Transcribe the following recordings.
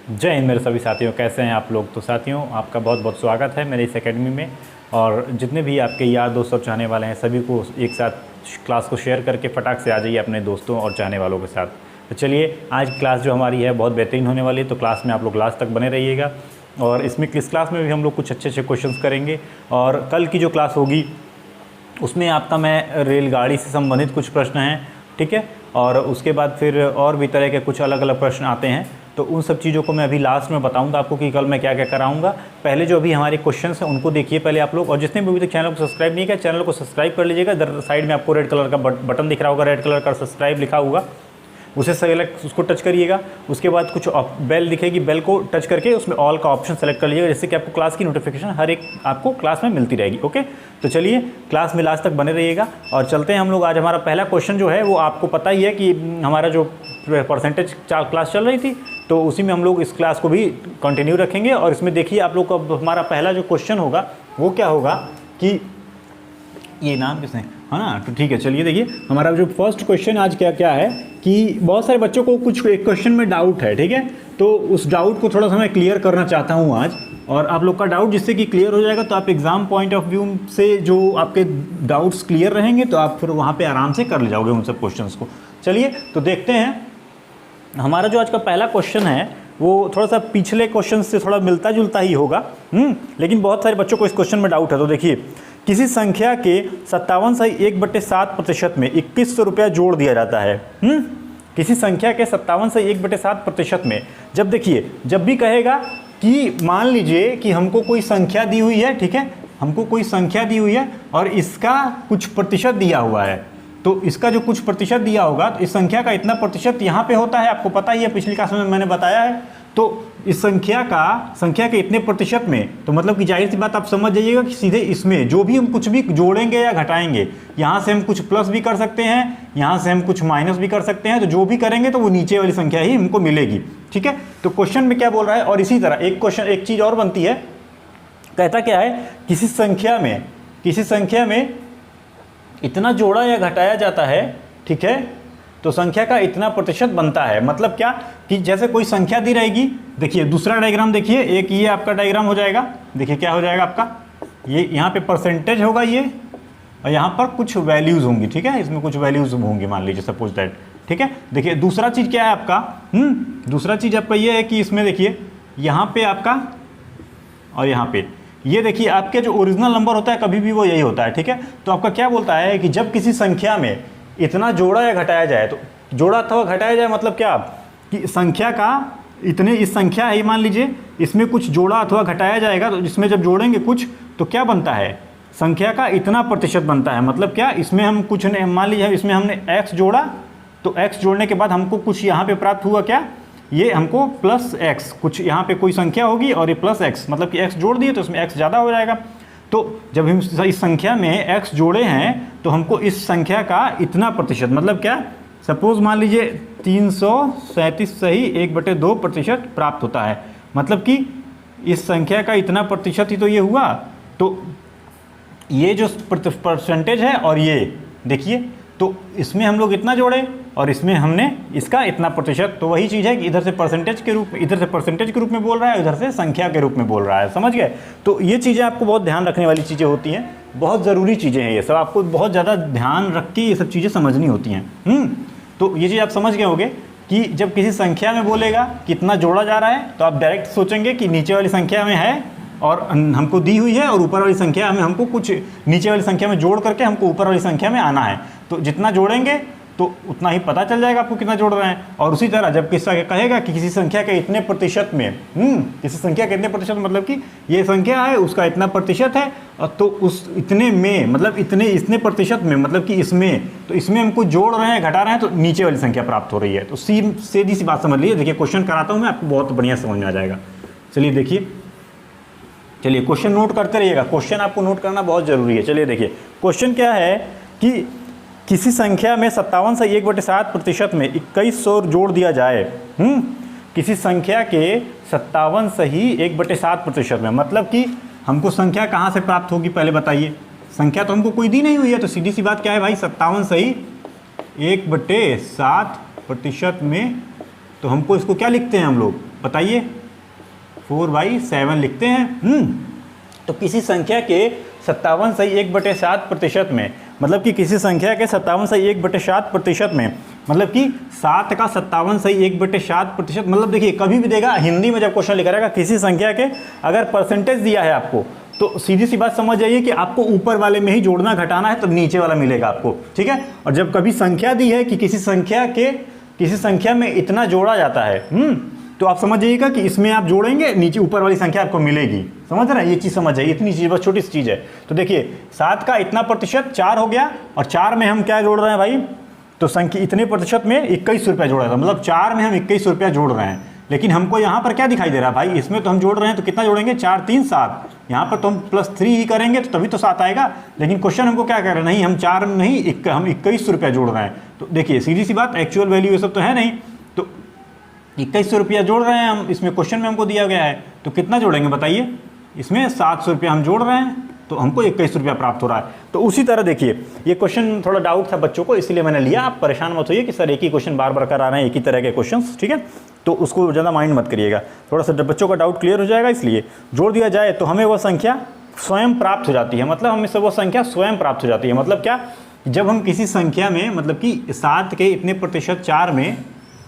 जय हिंद मेरे सभी साथियों, कैसे हैं आप लोग। तो साथियों, आपका बहुत बहुत स्वागत है मेरे इस एकेडमी में। और जितने भी आपके यार दोस्त और चाहने वाले हैं सभी को एक साथ क्लास को शेयर करके फटाक से आ जाइए अपने दोस्तों और चाहने वालों के साथ। तो चलिए, आज क्लास जो हमारी है बहुत बेहतरीन होने वाली है, तो क्लास में आप लोग लास्ट तक बने रहिएगा। और इसमें इस क्लास में भी हम लोग कुछ अच्छे अच्छे क्वेश्चंस करेंगे। और कल की जो क्लास होगी उसमें आपका मैं रेलगाड़ी से संबंधित कुछ प्रश्न हैं, ठीक है। और उसके बाद फिर और भी तरह के कुछ अलग अलग प्रश्न आते हैं, तो उन सब चीज़ों को मैं अभी लास्ट में बताऊंगा आपको कि कल मैं क्या क्या कराऊंगा। पहले जो अभी हमारे क्वेश्चंस हैं उनको देखिए पहले आप लोग। और जिसने भी अभी तक चैनल को सब्सक्राइब नहीं किया, चैनल को सब्सक्राइब कर लीजिएगा। इधर साइड में आपको रेड कलर का बटन दिख रहा होगा, रेड कलर का सब्सक्राइब लिखा होगा, उसे सेलेक्ट उसको टच करिएगा। उसके बाद कुछ बेल दिखेगी, बेल को टच करके उसमें ऑल का ऑप्शन सेलेक्ट कर लीजिएगा, जिससे कि आपको क्लास की नोटिफिकेशन हर एक आपको क्लास में मिलती रहेगी। ओके, तो चलिए क्लास में लास्ट तक बने रहिएगा। और चलते हैं हम लोग। आज हमारा पहला क्वेश्चन जो है वो आपको पता ही है कि हमारा जो परसेंटेज क्लास चल रही थी, तो उसी में हम लोग इस क्लास को भी कंटिन्यू रखेंगे। और इसमें देखिए आप लोग का हमारा पहला जो क्वेश्चन होगा वो क्या होगा कि ये नाम किसने, है ना, तो ठीक है। चलिए देखिए, हमारा जो फर्स्ट क्वेश्चन आज क्या क्या है कि बहुत सारे बच्चों को कुछ एक क्वेश्चन में डाउट है, ठीक है। तो उस डाउट को थोड़ा सा मैं क्लियर करना चाहता हूँ आज। और आप लोग का डाउट जिससे कि क्लियर हो जाएगा, तो आप एग्जाम पॉइंट ऑफ व्यू से जो आपके डाउट्स क्लियर रहेंगे तो आप फिर वहाँ पर आराम से कर ले जाओगे उन सब क्वेश्चन को। चलिए तो देखते हैं। हमारा जो आज का पहला क्वेश्चन है वो थोड़ा सा पिछले क्वेश्चन से थोड़ा मिलता जुलता ही होगा, लेकिन बहुत सारे बच्चों को इस क्वेश्चन में डाउट है। तो देखिए, किसी संख्या के 57.1/7% में 2100 रुपया जोड़ दिया जाता है। किसी संख्या के 57.1/7% में, जब देखिए जब भी कहेगा कि मान लीजिए कि हमको कोई संख्या दी हुई है, ठीक है, हमको कोई संख्या दी हुई है और इसका कुछ प्रतिशत दिया हुआ है, तो इसका जो कुछ प्रतिशत दिया होगा तो इस संख्या का इतना प्रतिशत यहाँ पे होता है, आपको पता ही है, पिछली क्लास में मैंने बताया है। तो इस संख्या के इतने प्रतिशत में, तो मतलब कि जाहिर सी बात आप समझ जाइएगा कि सीधे इसमें जो भी हम कुछ भी जोड़ेंगे या घटाएंगे, यहाँ से हम कुछ प्लस भी कर सकते हैं, यहाँ से हम कुछ माइनस भी कर सकते हैं, तो जो भी करेंगे तो वो नीचे वाली संख्या ही हमको मिलेगी, ठीक है। तो क्वेश्चन में क्या बोल रहा है। और इसी तरह एक चीज़ और बनती है, कहता क्या है, किसी संख्या में इतना जोड़ा या घटाया जाता है, ठीक है, तो संख्या का इतना प्रतिशत बनता है। मतलब क्या कि जैसे कोई संख्या दी रहेगी, देखिए दूसरा डायग्राम देखिए, एक ये आपका डायग्राम हो जाएगा। देखिए क्या हो जाएगा आपका, ये यहाँ पे परसेंटेज होगा ये, और यहाँ पर कुछ वैल्यूज़ होंगी, ठीक है, इसमें कुछ वैल्यूज़ होंगी, मान लीजिए सपोज दैट, ठीक है। देखिए दूसरा चीज़ क्या है आपका, दूसरा चीज़ आपका ये है कि इसमें देखिए यहाँ पे आपका और यहाँ पे ये देखिए आपके जो ओरिजिनल नंबर होता है कभी भी वो यही होता है, ठीक है। तो आपका क्या बोलता है कि जब किसी संख्या में इतना जोड़ा या घटाया जाए, तो जोड़ा अथवा घटाया जाए मतलब क्या कि संख्या का इतने, इस संख्या है मान लीजिए, इसमें कुछ जोड़ा अथवा घटाया जाएगा, तो इसमें जब जोड़ेंगे कुछ तो क्या बनता है, संख्या का इतना प्रतिशत बनता है। मतलब क्या, इसमें हम कुछ नहीं, मान लीजिए इसमें हमने x जोड़ा, तो x जोड़ने के बाद हमको कुछ यहाँ पे प्राप्त हुआ, क्या, ये हमको प्लस x, कुछ यहाँ पे कोई संख्या होगी और ये प्लस x, मतलब कि x जोड़ दिए तो इसमें x ज़्यादा हो जाएगा। तो जब हम इस संख्या में x जोड़े हैं तो हमको इस संख्या का इतना प्रतिशत, मतलब क्या, सपोज मान लीजिए 337 सही 1/2% प्राप्त होता है। मतलब कि इस संख्या का इतना प्रतिशत ही तो ये हुआ। तो ये जो परसेंटेज है और ये देखिए, तो इसमें हम लोग इतना जोड़े और इसमें हमने इसका इतना प्रतिशत, तो वही चीज़ है कि इधर से परसेंटेज के रूप में बोल रहा है, उधर से संख्या के रूप में बोल रहा है, समझ गए। तो ये चीज़ें आपको बहुत ध्यान रखने वाली चीज़ें होती हैं, बहुत ज़रूरी चीज़ें हैं ये सब, आपको बहुत ज़्यादा ध्यान रख के ये सब चीज़ें समझनी होती हैं। तो ये चीज़ आप समझ गए होंगे कि जब किसी संख्या में बोलेगा कितना जोड़ा जा रहा है, तो आप डायरेक्ट सोचेंगे कि नीचे वाली संख्या में है और हमको दी हुई है, और ऊपर वाली संख्या में हमको कुछ नीचे वाली संख्या में जोड़ करके हमको ऊपर वाली संख्या में आना है। तो जितना जोड़ेंगे तो उतना ही पता चल जाएगा आपको कितना जोड़ रहे हैं। और उसी तरह जब किसी कहेगा कि किसी संख्या के इतने प्रतिशत में, किसी संख्या के इतने प्रतिशत, मतलब कि ये संख्या है उसका इतना प्रतिशत है, और तो उस इतने में मतलब इतने प्रतिशत में, मतलब कि इसमें, तो इसमें हमको जोड़ रहे हैं घटा रहे हैं, तो नीचे वाली संख्या प्राप्त हो रही है। तो सीधी सी बात समझ लीजिए। देखिए क्वेश्चन कराता हूँ मैं, आपको बहुत बढ़िया समझ में आ जाएगा। चलिए देखिए, चलिए क्वेश्चन नोट करते रहिएगा, क्वेश्चन आपको नोट करना बहुत ज़रूरी है। चलिए देखिए क्वेश्चन क्या है कि किसी संख्या में 57 से 1/7% में 2100 जोड़ दिया जाए। किसी संख्या के 57 सही 1/7% में, मतलब कि हमको संख्या कहाँ से प्राप्त होगी पहले बताइए। संख्या तो हमको कोई दी नहीं हुई है, तो सीधी सी बात क्या है भाई, 57 सही 1/7% में, तो हमको इसको क्या लिखते हैं हम लोग, बताइए 4/7 लिखते हैं। तो किसी संख्या के 57.1/7% में, मतलब कि किसी संख्या के 57.1/7% में, मतलब कि 7 का 57.1/7%, मतलब देखिए कभी भी देगा हिंदी में जब क्वेश्चन लिखा रहेगा किसी संख्या के अगर परसेंटेज दिया है आपको, तो सीधी सी बात समझ जाइए कि आपको ऊपर वाले में ही जोड़ना घटाना है, तो नीचे वाला मिलेगा आपको, ठीक है। और जब कभी संख्या दी है कि किसी संख्या में इतना जोड़ा जाता है, तो आप समझ जाइएगा कि इसमें आप जोड़ेंगे, नीचे ऊपर वाली संख्या आपको मिलेगी। समझ रहे हैं, ये चीज़ समझ जाइए, इतनी चीज़ बस छोटी सी चीज़ है। तो देखिए 7 का इतना प्रतिशत 4 हो गया, और 4 में हम क्या जोड़ रहे हैं भाई, तो संख्या इतने प्रतिशत में 21 रुपया जोड़ा था, मतलब 4 में हम 21 रुपया जोड़ रहे हैं। लेकिन हमको यहाँ पर क्या दिखाई दे रहा है भाई, इसमें तो हम जोड़ रहे हैं तो कितना जोड़ेंगे, 4 3 7, यहाँ पर तो हम +3 ही करेंगे तो तभी तो 7 आएगा। लेकिन क्वेश्चन हमको क्या कर रहे हैं, नहीं हम 4 नहीं हम 21 रुपया जोड़ रहे हैं। तो देखिए सीधी सी बात, एक्चुअल वैल्यू ये सब तो है नहीं, तो 2100 रुपया जोड़ रहे हैं हम, इसमें क्वेश्चन में हमको दिया गया है, तो कितना जोड़ेंगे बताइए, इसमें 700 रुपया हम जोड़ रहे हैं, तो हमको 21 रुपया प्राप्त हो रहा है। तो उसी तरह देखिए ये क्वेश्चन थोड़ा डाउट था बच्चों को, इसलिए मैंने लिया। आप परेशान मत होइए कि सर एक ही क्वेश्चन बार बार करा रहे हैं, एक ही तरह के क्वेश्चंस, ठीक है, तो उसको ज़्यादा माइंड मत करिएगा, थोड़ा सा बच्चों का डाउट क्लियर हो जाएगा। इसलिए जोड़ दिया जाए तो हमें वह संख्या स्वयं प्राप्त हो जाती है, मतलब हमें वो संख्या स्वयं प्राप्त हो जाती है। मतलब क्या, जब हम किसी संख्या में, मतलब कि 7 के इतने प्रतिशत 4 में,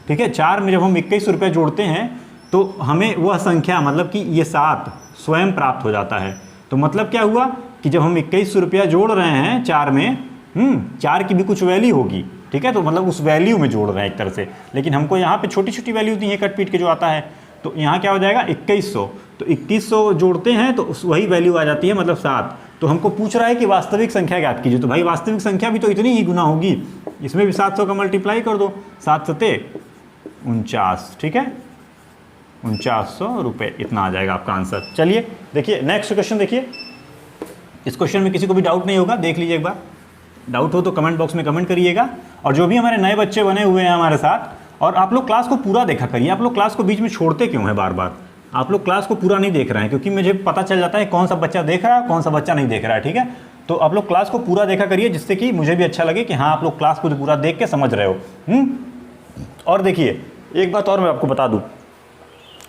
ठीक है, 4 में जब हम 21 रुपये जोड़ते हैं तो हमें वह संख्या, मतलब कि ये 7 स्वयं प्राप्त हो जाता है। तो मतलब क्या हुआ कि जब हम 21 रुपया जोड़ रहे हैं 4 में, 4 की भी कुछ वैल्यू होगी, ठीक है, तो मतलब उस वैल्यू में जोड़ रहे हैं एक तरह से। लेकिन हमको यहाँ पे छोटी छोटी वैल्यू दी है, कट पीट के जो आता है, तो यहाँ क्या हो जाएगा 2100, तो 2100 जोड़ते हैं तो वही वैल्यू आ जाती है, मतलब 7। तो हमको पूछ रहा है कि वास्तविक संख्या ज्ञात कीजिए, तो भाई वास्तविक संख्या भी तो इतनी ही गुना होगी, इसमें भी 700 का मल्टीप्लाई कर दो, 7 7 49, ठीक है, 4900 रुपये, इतना आ जाएगा आपका आंसर। चलिए देखिए नेक्स्ट क्वेश्चन देखिए। इस क्वेश्चन में किसी को भी डाउट नहीं होगा, देख लीजिए एक बार, डाउट हो तो कमेंट बॉक्स में कमेंट करिएगा। और जो भी हमारे नए बच्चे बने हुए हैं हमारे साथ, और आप लोग क्लास को पूरा देखा करिए, आप लोग क्लास को बीच में छोड़ते क्यों हैं बार बार, आप लोग क्लास को पूरा नहीं देख रहे हैं, क्योंकि मुझे पता चल जाता है कौन सा बच्चा देख रहा है कौन सा बच्चा नहीं देख रहा है, ठीक है। तो आप लोग क्लास को पूरा देखा करिए, जिससे कि मुझे भी अच्छा लगे कि हाँ आप लोग क्लास को पूरा देख के समझ रहे हो। और देखिए एक बात और मैं आपको बता दूँ,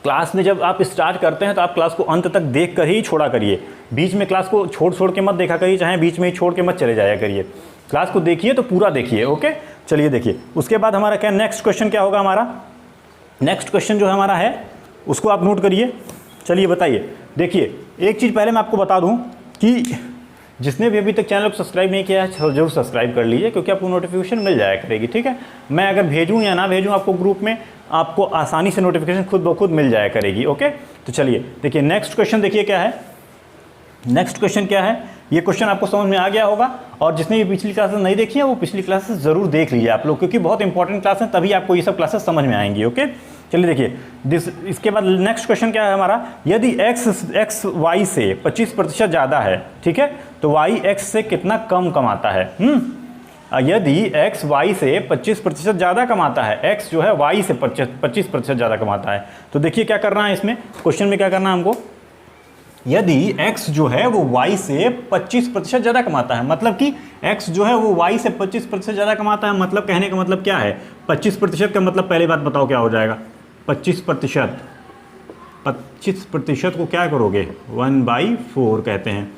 क्लास में जब आप स्टार्ट करते हैं तो आप क्लास को अंत तक देख कर ही छोड़ा करिए, बीच में क्लास को छोड़ के मत देखा करिए, चाहे बीच में ही छोड़ के मत चले जाया करिए, क्लास को देखिए तो पूरा देखिए, ओके। चलिए देखिए उसके बाद हमारा क्या नेक्स्ट क्वेश्चन क्या होगा, हमारा नेक्स्ट क्वेश्चन जो हमारा है उसको आप नोट करिए। चलिए बताइए, देखिए एक चीज़ पहले मैं आपको बता दूं कि जिसने भी अभी तक चैनल को सब्सक्राइब नहीं किया है जरूर सब्सक्राइब कर लीजिए, क्योंकि आपको नोटिफिकेशन मिल जाया करेगी, ठीक है। मैं अगर भेजूँ या ना भेजूँ आपको ग्रुप में, आपको आसानी से नोटिफिकेशन खुद ब खुद मिल जाया करेगी, ओके। तो चलिए देखिए नेक्स्ट क्वेश्चन देखिए क्या है, नेक्स्ट क्वेश्चन क्या है, ये क्वेश्चन आपको समझ में आ गया होगा, और जिसने भी पिछली क्लासेस नहीं देखी है वो पिछली क्लासेस जरूर देख लीजिए आप लोग, क्योंकि बहुत इंपॉर्टेंट क्लास है, तभी आपको ये सब क्लासेस समझ में आएंगी, ओके। चलिए देखिए इसके बाद नेक्स्ट क्वेश्चन क्या है हमारा, यदि x y से 25% ज़्यादा है, ठीक है, तो y x से कितना कम कमाता है। यदि x y से 25% ज़्यादा कमाता है, x जो है y से 25% ज़्यादा कमाता है, तो देखिए क्या करना है इसमें, क्वेश्चन में क्या करना है हमको, यदि x जो है वो y से 25% ज़्यादा कमाता है, मतलब कि x जो है वो y से 25% ज़्यादा कमाता है, मतलब कहने का मतलब क्या है, 25% का मतलब पहले बात बताओ क्या हो जाएगा, 25% को क्या करोगे 1/4 कहते हैं।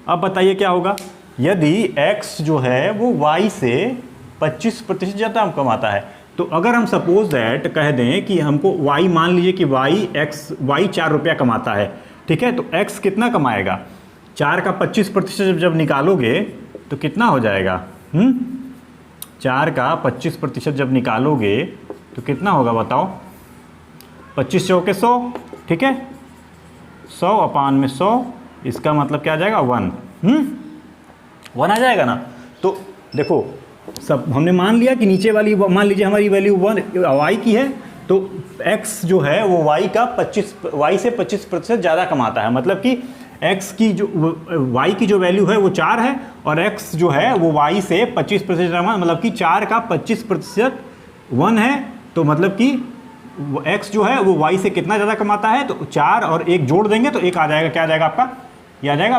अब बताइए क्या होगा, यदि x जो है वो y से 25% ज़्यादा कमाता है, तो अगर हम सपोज दैट कह दें कि हमको y, मान लीजिए कि y 4 रुपया कमाता है, ठीक है, तो x कितना कमाएगा, 4 का 25% जब निकालोगे तो कितना हो जाएगा, 4 का 25% जब निकालोगे तो कितना होगा बताओ, 25 चौके 100, ठीक है, 100/100, इसका मतलब क्या आ जाएगा 1 आ जाएगा ना। तो देखो सब हमने मान लिया कि नीचे वाली, मान लीजिए हमारी वैल्यू 1 y की है, तो x जो है वो y से 25% ज़्यादा कमाता है, मतलब कि x की जो y की जो वैल्यू है वो 4 है, और x जो है वो y से 25% ज़्यादा, मतलब कि 4 का 25% 1 है, तो मतलब कि x जो है वो y से कितना ज़्यादा कमाता है, तो 4 और 1 जोड़ देंगे तो 1 आ जाएगा, क्या आ जाएगा आपका, ये आ जाएगा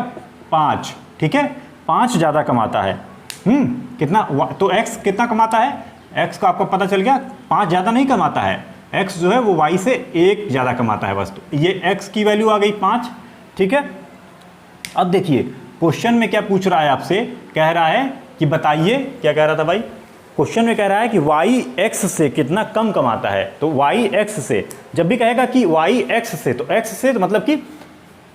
5, ठीक है, 5 ज़्यादा कमाता है। कितना, तो x कितना कमाता है, x का आपको पता चल गया, 5 ज़्यादा नहीं कमाता है, x जो है वो y से 1 ज़्यादा कमाता है बस। तो ये x की वैल्यू आ गई 5, ठीक है। अब देखिए क्वेश्चन में क्या पूछ रहा है आपसे, कह रहा है कि बताइए, क्या कह रहा था भाई, क्वेश्चन में कह रहा है कि y x से कितना कम कमाता है। तो y x से, जब भी कहेगा कि y x से, तो x से तो मतलब कि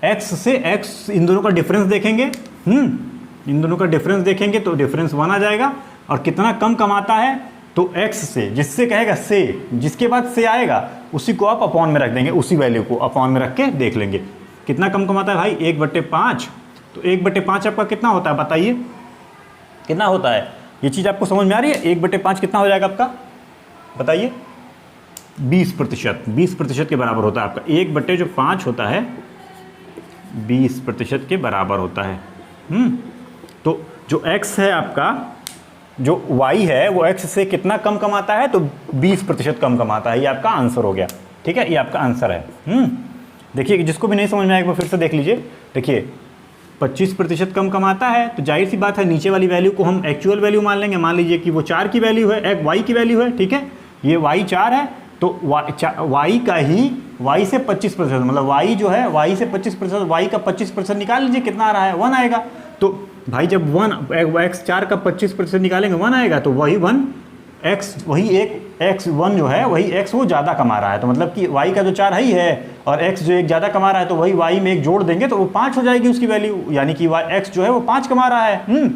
x से x, इन दोनों का डिफरेंस देखेंगे, इन दोनों का डिफरेंस देखेंगे तो डिफरेंस 1 आ जाएगा। और कितना कम कमाता है तो x से, जिससे कहेगा से, जिसके बाद से आएगा उसी को आप अपॉन में रख देंगे, उसी वैल्यू को अपॉन में रख के देख लेंगे कितना कम कमाता है भाई, 1/5। तो 1/5 आपका कितना होता है बताइए, कितना होता है, ये चीज़ आपको समझ में आ रही है। 1/5 कितना हो जाएगा आपका बताइए, 20%, 20% के बराबर होता है आपका। 1/5 होता है 20% के बराबर होता है। तो जो x है आपका, जो y है वो x से कितना कम कमाता है, तो 20% कम कमाता है। ये आपका आंसर हो गया, ठीक है, ये आपका आंसर है। देखिए जिसको भी नहीं समझ में आएगा फिर से देख लीजिए। देखिए 25% कम कमाता है, तो जाहिर सी बात है नीचे वाली वैल्यू को हम एक्चुअल वैल्यू मान लेंगे। मान लीजिए कि वो 4 की वैल्यू है, एक y की वैल्यू है, ठीक है, ये y 4 है, तो y का ही y से 25%, मतलब y जो है y से 25%, y का 25% निकाल लीजिए, कितना आ रहा है, 1 आएगा। तो भाई जब 1 x4 का 25% निकालेंगे 1 आएगा, तो वही 1 x, वही एक x1 जो है वही x वो ज़्यादा कमा रहा है। तो मतलब कि y का जो 4 ही है और x जो 1 ज़्यादा कमा रहा है, तो वही y में 1 जोड़ देंगे तो वो 5 हो जाएगी उसकी वैल्यू, यानी कि x जो है वो 5 कमा रहा है।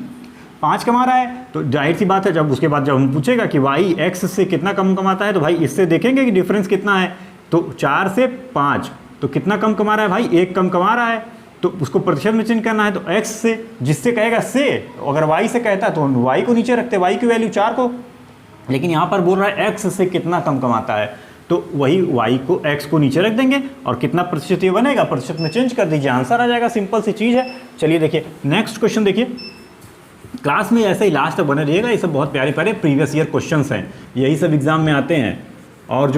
5 कमा रहा है, तो जाहिर सी बात है जब उसके बाद जब हम पूछेगा कि y x से कितना कम कमाता है, तो भाई इससे देखेंगे कि डिफरेंस कितना है। तो 4 से 5, तो कितना कम कमा रहा है भाई, 1 कम कमा रहा है, तो उसको प्रतिशत में चेंज करना है। तो x से, जिससे कहेगा से, अगर y से कहता है तो y को नीचे रखते, y की वैल्यू 4 को, लेकिन यहाँ पर बोल रहा है x से कितना कम कमाता है, तो वही y को, x को नीचे रख देंगे और कितना प्रतिशत ये बनेगा, प्रतिशत में चेंज कर दीजिए, आंसर आ जाएगा। सिंपल सी चीज़ है। चलिए देखिए नेक्स्ट क्वेश्चन देखिए, क्लास में ऐसे ही लास्ट तक बने रहिएगा, ये सब बहुत प्यारे प्यारे प्रीवियस ईयर क्वेश्चंस हैं, यही सब एग्जाम में आते हैं। और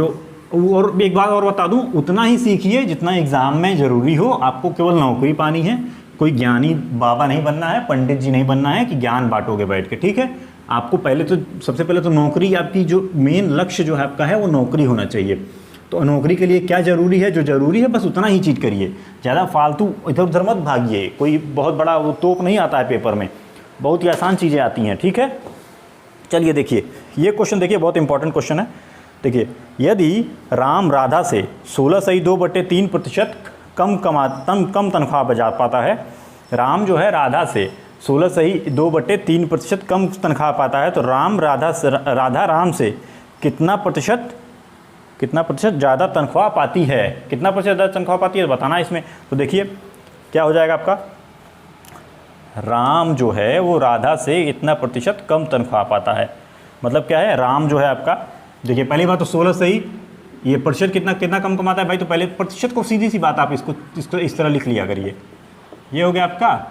एक बात और बता दूं, उतना ही सीखिए जितना एग्ज़ाम में ज़रूरी हो। आपको केवल नौकरी पानी है, कोई ज्ञानी बाबा नहीं बनना है, पंडित जी नहीं बनना है कि ज्ञान बांटोगे बैठ के, ठीक है। आपको पहले तो, सबसे पहले तो नौकरी, आपकी जो मेन लक्ष्य जो है आपका है वो नौकरी होना चाहिए। तो नौकरी के लिए क्या ज़रूरी है, जो ज़रूरी है बस उतना ही चीज़ करिए, ज़्यादा फालतू इधर उधर मत भागिए। कोई बहुत बड़ा वो तोप नहीं आता है पेपर में, बहुत ही आसान चीज़ें आती हैं, ठीक है। चलिए देखिए ये क्वेश्चन देखिए, बहुत इंपॉर्टेंट क्वेश्चन है। देखिए यदि राम राधा से 16.2/3% कम तनख्वाह बचा पाता है, राम जो है राधा से 16.2/3% कम तनख्वाह पाता है, तो राधा राम से कितना प्रतिशत ज़्यादा तनख्वाह पाती है, कितना प्रतिशत ज़्यादा तनख्वाह पाती है बताना इसमें। तो देखिए क्या हो जाएगा आपका, राम जो है वो राधा से इतना प्रतिशत कम तनख्वाह पाता है, मतलब क्या है, राम जो है आपका, देखिए पहली बात तो 16 से ही ये प्रतिशत कितना कम कमाता है भाई, तो पहले प्रतिशत को सीधी सी बात आप इसको इस तरह लिख लिया करिए। ये हो गया आपका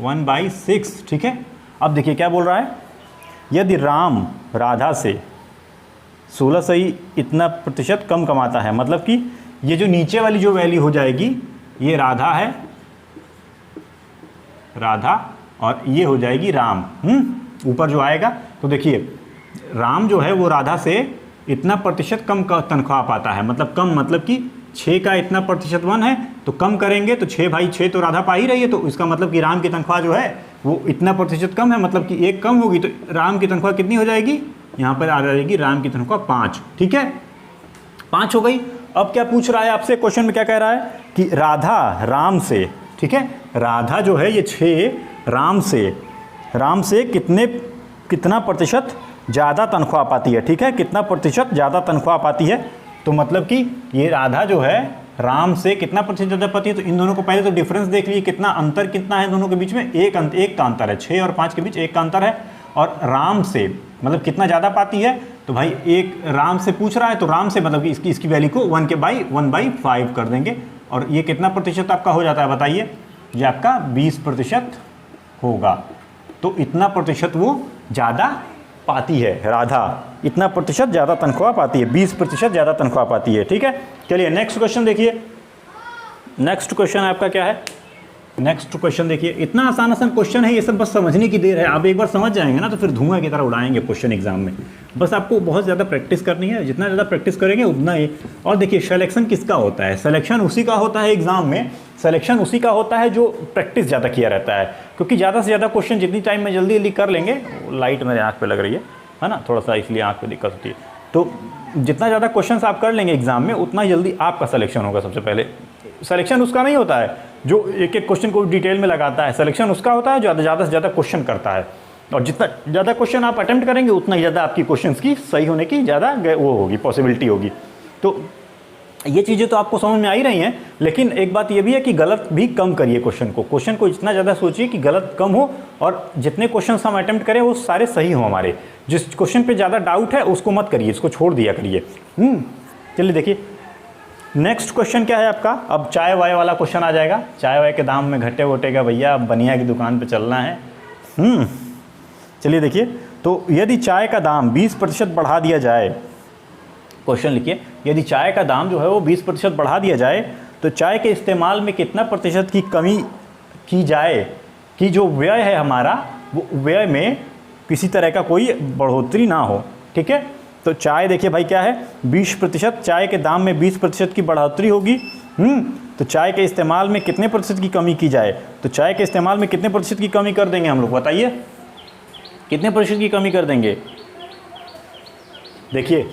1/6, ठीक है। अब देखिए क्या बोल रहा है, यदि राम राधा से 16 से ही इतना प्रतिशत कम कमाता है, मतलब कि ये जो नीचे वाली जो वैल्यू हो जाएगी ये राधा है, राधा, और ये हो जाएगी राम, ऊपर जो आएगा। तो देखिए राम जो है वो राधा से इतना प्रतिशत कम तनख्वाह पाता है, मतलब कम, मतलब कि 6 का इतना प्रतिशत 1 है, तो कम करेंगे तो 6 भाई 6 तो राधा पा ही रही है, तो इसका मतलब कि राम की तनख्वाह जो है वो इतना प्रतिशत कम है, मतलब कि 1 कम होगी, तो राम की तनख्वाह कितनी हो जाएगी, यहाँ पर आ जाएगी राम की तनख्वाह 5, ठीक है, 5 हो गई। अब क्या पूछ रहा है आपसे, क्वेश्चन में क्या कह रहा है कि राधा राम से, ठीक है, राधा जो है ये 6 राम से कितना प्रतिशत ज़्यादा तनख्वाह पाती है, ठीक है, कितना प्रतिशत ज़्यादा तनख्वाह पाती है। तो मतलब कि ये राधा जो है राम से कितना प्रतिशत ज़्यादा पाती है, तो इन दोनों को पहले तो डिफरेंस देख लीजिए, कितना अंतर कितना है दोनों के बीच में, एक का अंतर है, 6 और 5 के बीच 1 का अंतर है। और राम से मतलब कितना ज़्यादा पाती है, तो भाई एक राम से पूछ रहा है, तो राम से मतलब कि इसकी वैल्यू को 1/5 कर देंगे, और ये कितना प्रतिशत आपका हो जाता है बताइए, ये आपका 20% होगा। तो इतना प्रतिशत वो ज़्यादा पाती है, राधा इतना प्रतिशत ज़्यादा तनख्वाह पाती है, 20% ज़्यादा तनख्वाह पाती है, ठीक है। चलिए नेक्स्ट क्वेश्चन देखिए, नेक्स्ट क्वेश्चन आपका क्या है, नेक्स्ट क्वेश्चन देखिए, इतना आसान आसान क्वेश्चन है, ये सब बस समझने की देर है। आप एक बार समझ जाएंगे ना तो फिर धुआं की तरह उड़ाएंगे क्वेश्चन एग्जाम में। बस आपको बहुत ज़्यादा प्रैक्टिस करनी है, जितना ज़्यादा प्रैक्टिस करेंगे उतना ही। और देखिए सिलेक्शन किसका होता है, सिलेक्शन उसी का होता है एग्जाम में, सिलेक्शन उसी का होता है जो प्रैक्टिस ज़्यादा किया रहता है। क्योंकि ज़्यादा से ज़्यादा क्वेश्चन जितनी टाइम में जल्दी जल्दी कर लेंगे, लाइट मेरे आँख पर लग रही है ना थोड़ा सा, इसलिए आँख पर दिक्कत होती है। तो जितना ज़्यादा क्वेश्चन आप कर लेंगे एग्जाम में उतना जल्दी आपका सिलेक्शन होगा। सबसे पहले सिलेक्शन उसका नहीं होता है जो एक एक क्वेश्चन को डिटेल में लगाता है, सिलेक्शन उसका होता है जो ज़्यादा से ज़्यादा क्वेश्चन करता है। और जितना ज़्यादा क्वेश्चन आप अटेम्प्ट करेंगे उतना ही ज़्यादा आपकी क्वेश्चंस की सही होने की ज़्यादा वो होगी, पॉसिबिलिटी होगी। तो ये चीज़ें तो आपको समझ में आ ही रही हैं, लेकिन एक बात ये भी है कि गलत भी कम करिए क्वेश्चन को जितना ज़्यादा सोचिए कि गलत कम हो, और जितने क्वेश्चन हम अटेम्प्ट करें वो सारे सही हों हमारे। जिस क्वेश्चन पे ज़्यादा डाउट है उसको मत करिए, इसको छोड़ दिया करिए। चलिए देखिए नेक्स्ट क्वेश्चन क्या है आपका। अब चाय वाय वाला क्वेश्चन आ जाएगा, चाय वाय के दाम में घटे वटेगा भैया, अब बनिया की दुकान पे चलना है। चलिए देखिए, तो यदि चाय का दाम 20% बढ़ा दिया जाए, क्वेश्चन लिखिए, यदि चाय का दाम जो है वो 20% बढ़ा दिया जाए तो चाय के इस्तेमाल में कितना प्रतिशत की कमी की जाए कि जो व्यय है हमारा वो व्यय में किसी तरह का कोई बढ़ोतरी ना हो। ठीक है, तो चाय देखिए भाई क्या है, 20%, चाय के दाम में 20% की बढ़ोतरी होगी। तो चाय के इस्तेमाल में कितने प्रतिशत की कमी की जाए, तो चाय के इस्तेमाल में कितने प्रतिशत की कमी कर देंगे हम लोग, बताइए कितने प्रतिशत की कमी कर देंगे। देखिए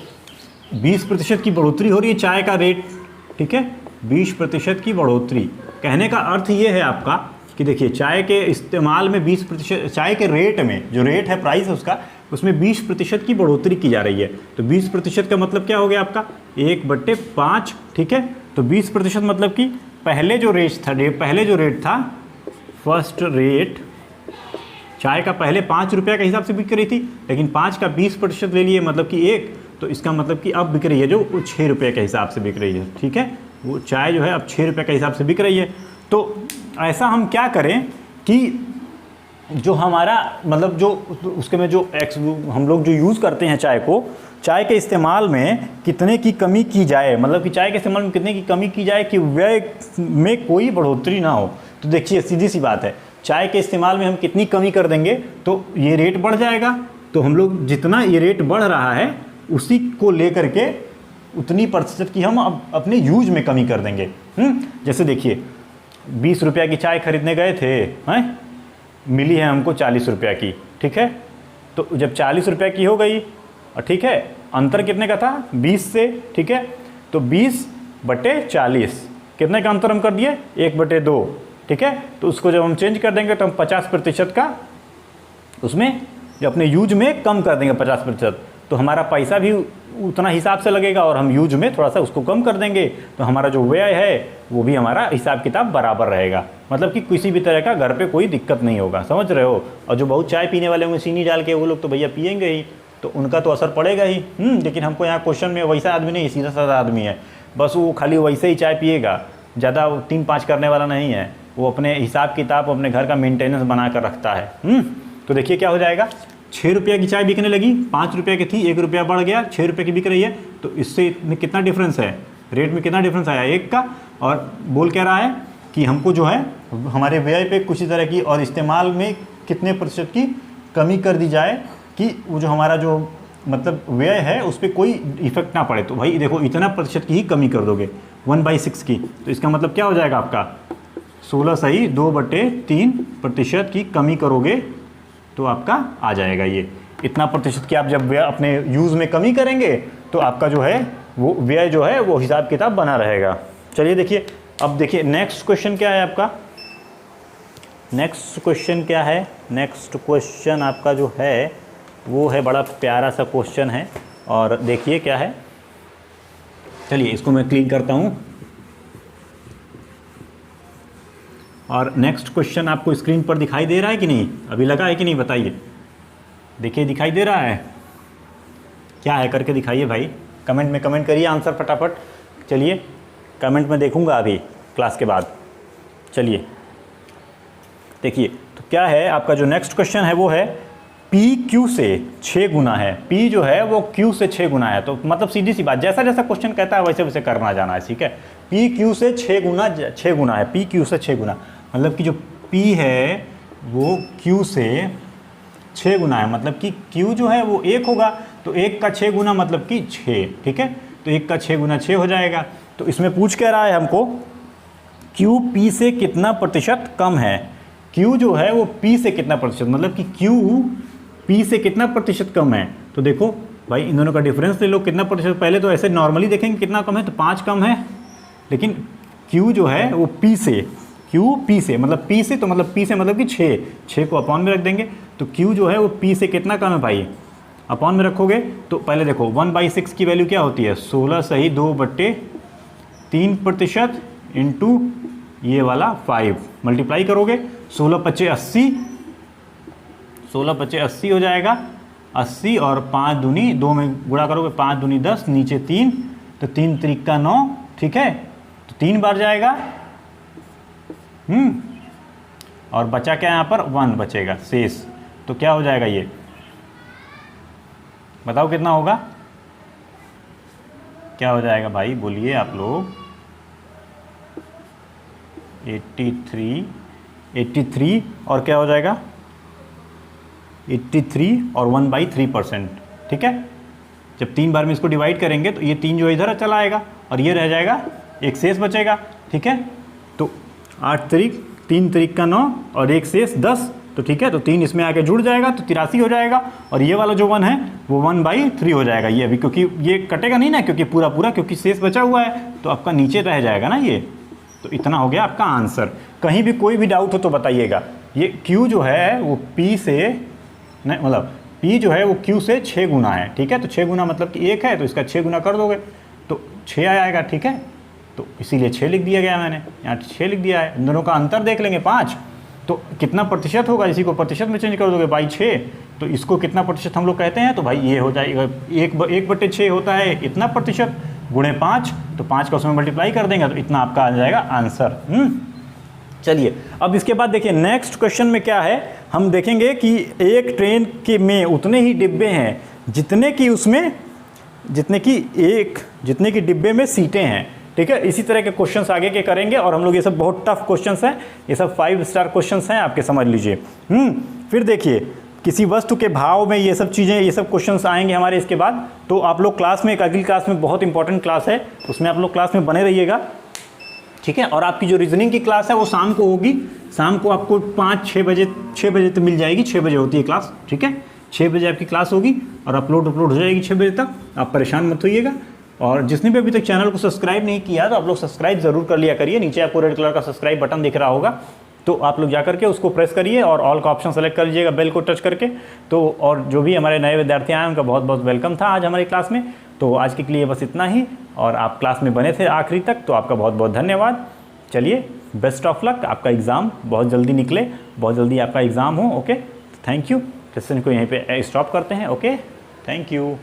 20% की बढ़ोतरी हो रही है चाय का रेट, ठीक है, 20% की बढ़ोतरी। कहने का अर्थ ये है आपका कि देखिए चाय के इस्तेमाल में 20%, चाय के रेट में जो रेट है प्राइस है उसका, उसमें 20% की बढ़ोतरी की जा रही है। तो 20% का मतलब क्या हो गया आपका 1/5। ठीक है, तो 20% मतलब कि पहले जो रेट था फर्स्ट रेट, चाय का पहले 5 रुपये के हिसाब से बिक रही थी, लेकिन 5 का 20% ले लिए मतलब कि 1, तो इसका मतलब कि अब बिक रही है जो 6 रुपये के हिसाब से बिक रही है। ठीक है, वो चाय जो है अब 6 रुपये के हिसाब से बिक रही है। तो ऐसा हम क्या करें कि जो हमारा मतलब जो उसके में जो हम लोग जो यूज़ करते हैं चाय को, चाय के इस्तेमाल में कितने की कमी की जाए, मतलब कि चाय के इस्तेमाल में कितने की कमी की जाए कि व्यय में कोई बढ़ोतरी ना हो। तो देखिए सीधी सी बात है, चाय के इस्तेमाल में हम कितनी कमी कर देंगे तो ये रेट बढ़ जाएगा। तो हम लोग जितना ये रेट बढ़ रहा है उसी को लेकर के उतनी प्रतिशत की हम अब अपने यूज में कमी कर देंगे। जैसे देखिए 20 रुपये की चाय खरीदने गए थे, हैं मिली है हमको 40 रुपये की। ठीक है, तो जब 40 रुपये की हो गई, ठीक है, अंतर कितने का था 20 से। ठीक है, तो 20/40 कितने का अंतर हम कर दिए 1/2। ठीक है, तो उसको जब हम चेंज कर देंगे तो हम 50% का उसमें जो अपने यूज में कम कर देंगे 50%, तो हमारा पैसा भी उतना हिसाब से लगेगा और हम यूज में थोड़ा सा उसको कम कर देंगे, तो हमारा जो व्यय है वो भी हमारा हिसाब किताब बराबर रहेगा। मतलब कि किसी भी तरह का घर पे कोई दिक्कत नहीं होगा, समझ रहे हो। और जो बहुत चाय पीने वाले होंगे चीनी डाल के, वो लोग तो भैया पियेंगे ही, तो उनका तो असर पड़ेगा ही। लेकिन हमको यहाँ क्वेश्चन में वैसा आदमी नहीं, सीधा साधा आदमी है, बस वो खाली वैसे ही चाय पिएगा, ज़्यादा 3-5 करने वाला नहीं है, वो अपने हिसाब किताब अपने घर का मेंटेनेंस बना कर रखता है। तो देखिए क्या हो जाएगा, 6 रुपये की चाय बिकने लगी, 5 रुपये की थी, 1 रुपया बढ़ गया, 6 रुपये की बिक रही है। तो इससे में कितना डिफरेंस है, रेट में कितना डिफरेंस आया 1 का। और बोल क्या रहा है कि हमको जो है हमारे व्यय पे कुछ तरह की और इस्तेमाल में कितने प्रतिशत की कमी कर दी जाए कि वो जो हमारा जो मतलब व्यय है उस पर कोई इफेक्ट ना पड़े। तो भाई देखो इतना प्रतिशत की ही कमी कर दोगे 1/6 की, तो इसका मतलब क्या हो जाएगा आपका 16 सही 2/3% की कमी करोगे तो आपका आ जाएगा ये इतना प्रतिशत की। आप जब व्यय अपने यूज़ में कमी करेंगे तो आपका जो है वो व्यय जो है वो हिसाब किताब बना रहेगा। चलिए देखिए, अब देखिए नेक्स्ट क्वेश्चन क्या है आपका, नेक्स्ट क्वेश्चन क्या है, नेक्स्ट क्वेश्चन आपका जो है वो है बड़ा प्यारा सा क्वेश्चन है, और देखिए क्या है। चलिए इसको मैं क्लीन करता हूँ, और नेक्स्ट क्वेश्चन आपको स्क्रीन पर दिखाई दे रहा है कि नहीं, अभी लगा है कि नहीं बताइए। देखिए दिखाई दे रहा है, क्या है करके दिखाइए भाई, कमेंट में कमेंट करिए आंसर फटाफट। चलिए कमेंट में देखूंगा अभी क्लास के बाद। चलिए देखिए, तो क्या है आपका जो नेक्स्ट क्वेश्चन है वो है P Q से 6 गुना है। P जो है वो Q से 6 गुना है, तो मतलब सीधी सी बात, जैसा जैसा क्वेश्चन कहता है वैसे वैसे करना जाना है। ठीक है, P Q से 6 गुना है, P Q से 6 गुना। मतलब कि जो P है वो Q से 6 गुना है, मतलब कि Q जो है वो 1 होगा, तो 1 का 6 गुना मतलब कि 6, ठीक है। तो 1 का 6 गुना 6 हो जाएगा। तो इसमें पूछ क्या रहा है हमको, Q P से कितना प्रतिशत कम है। Q जो है वो P से कितना प्रतिशत, मतलब कि Q P से कितना प्रतिशत कम है। तो देखो भाई इन दोनों का डिफरेंस ले लो, कितना प्रतिशत, पहले तो ऐसे नॉर्मली देखेंगे कितना कम है, तो 5 कम है, लेकिन Q जो है वो P से, Q P से मतलब P से, तो मतलब P से मतलब कि 6 को अपॉन में रख देंगे। तो Q जो है वो P से कितना कम है भाई, अपॉन में रखोगे तो पहले देखो 1/6 की वैल्यू क्या होती है, 16 सही 2/3% इंटू ये वाला 5 मल्टीप्लाई करोगे, 16×5 80 हो जाएगा, 80 और 5 दूनी 2 में गुणा करोगे, 5 दूनी 10, नीचे 3, तो 3 त्रिका 9, ठीक है। तो 3 बार जाएगा, और बचा क्या यहाँ पर, 1 बचेगा शेष। तो क्या हो जाएगा ये, बताओ कितना होगा, क्या हो जाएगा भाई, बोलिए आप लोग। 83 और क्या हो जाएगा, 83 और 1/3%, ठीक है। जब 3 बार में इसको डिवाइड करेंगे तो ये 3 जो इधर चला आएगा और ये रह जाएगा, एक शेष बचेगा, ठीक है। तो 8 त्रिक 3 त्रिक का 9 और एक शेष 10, तो ठीक है। तो 3 इसमें आके जुड़ जाएगा तो 83 हो जाएगा, और ये वाला जो 1 है वो 1/3 हो जाएगा ये अभी, क्योंकि ये कटेगा नहीं ना, क्योंकि पूरा क्योंकि शेष बचा हुआ है, तो आपका नीचे रह जाएगा ना ये। तो इतना हो गया आपका आंसर। कहीं भी कोई भी डाउट हो तो बताइएगा। ये Q जो है वो P से नहीं, मतलब P जो है वो Q से 6 गुना है, ठीक है। तो 6 गुना मतलब कि 1 है, तो इसका 6 गुना कर दोगे तो 6 आएगा, ठीक है। तो इसीलिए 6 लिख दिया गया, मैंने यहाँ 6 लिख दिया है। इन दोनों का अंतर देख लेंगे 5, तो कितना प्रतिशत होगा, इसी को प्रतिशत में चेंज कर दोगे बाई 6, तो इसको कितना प्रतिशत हम लोग कहते हैं, तो भाई ये हो जाएगा 1/6 होता है इतना प्रतिशत, गुणे 5, तो 5 का उसमें मल्टीप्लाई कर देंगे तो इतना आपका आ जाएगा आंसर। चलिए अब इसके बाद देखिए नेक्स्ट क्वेश्चन में क्या है, हम देखेंगे कि एक ट्रेन के में उतने ही डिब्बे हैं जितने की डिब्बे में सीटें हैं, ठीक है। इसी तरह के क्वेश्चंस आगे के करेंगे, और हम लोग ये सब बहुत टफ क्वेश्चंस हैं, ये सब 5 स्टार क्वेश्चंस हैं आपके, समझ लीजिए। फिर देखिए किसी वस्तु के भाव में ये सब चीज़ें, ये सब क्वेश्चंस आएंगे हमारे इसके बाद। तो आप लोग क्लास में, एक अगली क्लास में बहुत इंपॉर्टेंट क्लास है, उसमें आप लोग क्लास में बने रहिएगा, ठीक है। और आपकी जो रीजनिंग की क्लास है वो शाम को होगी, शाम को आपको 5-6 बजे तो मिल जाएगी, 6 बजे होती है क्लास, ठीक है। 6 बजे आपकी क्लास होगी और अपलोड हो जाएगी 6 बजे तक, आप परेशान मत होइएगा। और जिसने भी अभी तक चैनल को सब्सक्राइब नहीं किया तो आप लोग सब्सक्राइब जरूर कर लिया करिए, नीचे आपको रेड कलर का सब्सक्राइब बटन दिख रहा होगा, तो आप लोग जाकर के उसको प्रेस करिए और ऑल का ऑप्शन सेलेक्ट कर लीजिएगा, बेल को टच करके। तो और जो भी हमारे नए विद्यार्थी आए उनका बहुत बहुत वेलकम था आज हमारी क्लास में। तो आज के लिए बस इतना ही, और आप क्लास में बने थे आखिरी तक, तो आपका बहुत बहुत धन्यवाद। चलिए बेस्ट ऑफ लक, आपका एग्ज़ाम बहुत जल्दी निकले, बहुत जल्दी आपका एग्ज़ाम हो, ओके। Thank you. सेशन को यहीं पे स्टॉप करते हैं, ओके, थैंक यू।